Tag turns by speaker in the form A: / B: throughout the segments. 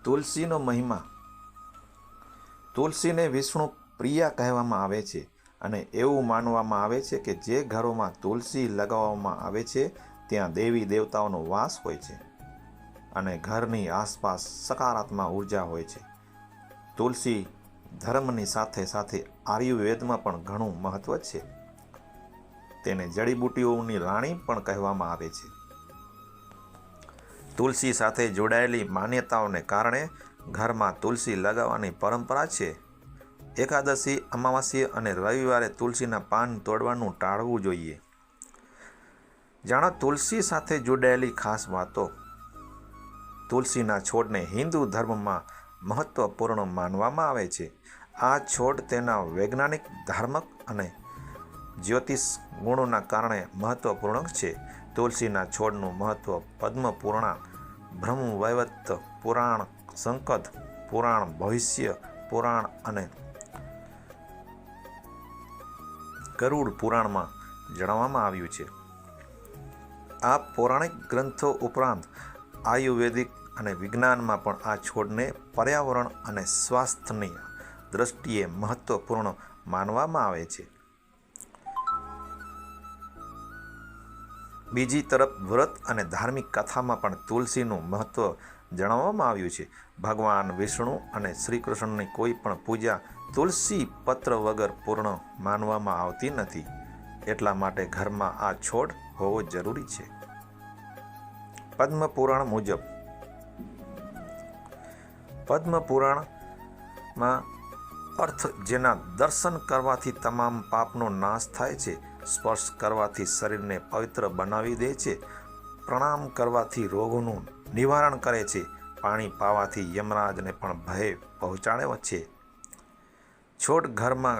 A: તુલસીનો મહિમા. તુલસીને વિષ્ણુ પ્રિયા કહેવામાં આવે છે અને એવું માનવામાં આવે છે કે જે ઘરોમાં તુલસી લગાવવામાં આવે છે ત્યાં દેવી દેવતાઓનો વાસ હોય છે અને ઘરની આસપાસ સકારાત્મક ઉર્જા હોય છે. તુલસી ધર્મની સાથે સાથે આયુર્વેદમાં પણ ઘણું મહત્વ છે. તેને જડીબુટ્ટીઓની રાણી પણ કહેવામાં આવે છે. તુલસી સાથે જોડાયેલી માન્યતાઓને કારણે ઘરમાં તુલસી લગાવવાની પરંપરા છે. એકાદશી, અમાવાસ્યા અને રવિવારે તુલસીના પાન તોડવાનું ટાળવું જોઈએ. જાણો તુલસી સાથે જોડાયેલી ખાસ વાતો. તુલસીના છોડને હિન્દુ ધર્મમાં મહત્વપૂર્ણ માનવામાં આવે છે. આ છોડ તેના વૈજ્ઞાનિક, ધાર્મિક અને જ્યોતિષ ગુણોના કારણે મહત્વપૂર્ણ છે. તુલસીના છોડનું મહત્વ પદ્મ પુરાણ, બ્રહ્મવૈવર્ત પુરાણ, સ્કંદ પુરાણ, ભવિષ્ય પુરાણ અને ગરુડ પુરાણમાં જણાવવામાં આવ્યું છે. આ પૌરાણિક ગ્રંથો ઉપરાંત આયુર્વેદિક અને વિજ્ઞાનમાં પણ આ છોડને પર્યાવરણ અને સ્વાસ્થ્યની દ્રષ્ટિએ મહત્વપૂર્ણ માનવામાં આવે છે. બીજી તરફ વ્રત અને ધાર્મિક કથામાં પણ તુલસીનું મહત્વ જણાવવામાં આવ્યું છે. ભગવાન વિષ્ણુ અને શ્રી કૃષ્ણની કોઈ પણ પૂજા તુલસી પત્ર વગર પૂર્ણ માનવામાં આવતી નથી. એટલા માટે ઘરમાં આ છોડ હોવો જરૂરી છે. પદ્મ પુરાણ મુજબ, પદ્મ પુરાણમાં અર્થ જેના દર્શન કરવાથી તમામ પાપનો નાશ થાય છે, સ્પર્શ કરવાથી શરીરને પવિત્ર બનાવી દે છે, પ્રણામ કરવાથી રોગોનું નિવારણ કરે છે, પાણી પાવાથી યમરાજને પણ ભય પહોંચાડે છે. છોડ ઘરમાં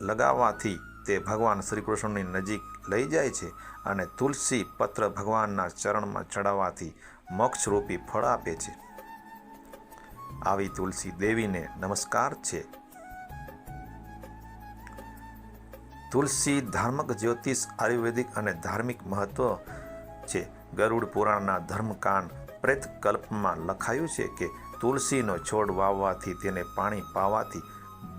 A: લગાવવાથી તે ભગવાન શ્રી કૃષ્ણની નજીક લઈ જાય છે અને તુલસી પત્ર ભગવાનના ચરણમાં ચડાવવાથી મોક્ષરૂપી ફળ આપે છે. આવી તુલસી દેવીને નમસ્કાર છે. તુલસી ધાર્મિક, જ્યોતિષ, આયુર્વેદિક અને ધાર્મિક મહત્વ છે. ગરુડ પુરાણના ધર્મકાંડ પ્રેતકલ્પમાં લખાયું છે કે તુલસીનો છોડ વાવવાથી, તેને પાણી પાવાથી,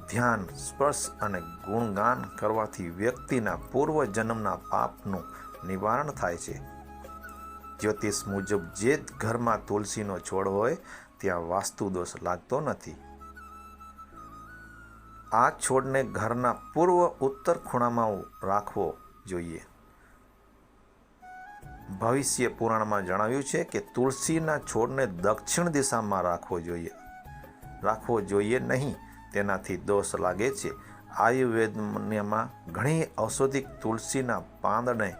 A: ધ્યાન, સ્પર્શ અને ગુણગાન કરવાથી વ્યક્તિના પૂર્વજન્મના પાપનું નિવારણ થાય છે. જ્યોતિષ મુજબ જે ઘરમાં તુલસીનો છોડ હોય ત્યાં વાસ્તુ દોષ લાગતો નથી. આ છોડને ઘરના પૂર્વ ઉત્તર ખૂણામાં રાખવો જોઈએ. ભવિષ્ય પુરાણમાં જણાવ્યું છે કે તુલસીના છોડને દક્ષિણ દિશામાં રાખવો જોઈએ નહીં, તેનાથી દોષ લાગે છે. આયુર્વેદમાં ઘણી ઔષધિક તુલસીના પાંદને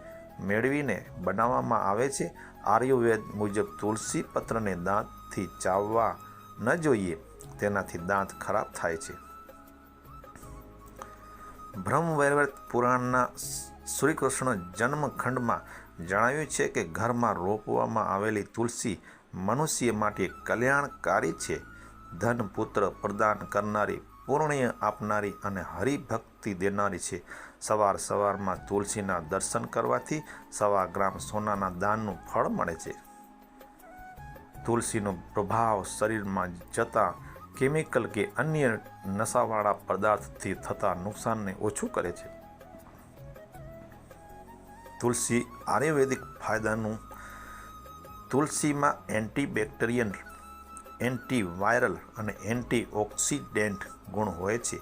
A: મેળવીને બનાવવામાં આવે છે. આયુર્વેદ મુજબ તુલસી પત્રને દાંતથી ચાવવા ન જોઈએ, તેનાથી દાંત ખરાબ થાય છે. બ્રહ્મવૈવર્ત પુરાણના શ્રી કૃષ્ણ જન્મખંડમાં જણાવ્યું છે કે ઘરમાં રોપવામાં આવેલી તુલસી મનુષ્ય માટે કલ્યાણકારી છે, ધન પુત્ર પ્રદાન કરનારી, પુણ્ય આપનારી અને હરિભક્તિ દેનારી છે. સવાર સવારમાં તુલસીના દર્શન કરવાથી 1.25 ગ્રામ સોનાના દાનનું ફળ મળે છે. તુલસીનો પ્રભાવ શરીરમાં જતા કેમિકલ કે અન્ય નશાવાળા પદાર્થથી થતા નુકસાનને ઓછું કરે છે. તુલસી આયુર્વેદિક ફાયદાનું. તુલસીમાં એન્ટીબેક્ટેરિયલ, એન્ટીવાયરલ અને એન્ટીઓક્સિડન્ટ ગુણ હોય છે,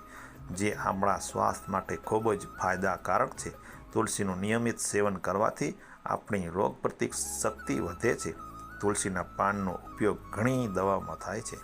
A: જે આપણા સ્વાસ્થ્ય માટે ખૂબ જ ફાયદાકારક છે. તુલસીનું નિયમિત સેવન કરવાથી આપણી રોગપ્રતિકારક શક્તિ વધે છે. તુલસીના પાનનો ઉપયોગ ઘણી દવામાં થાય છે.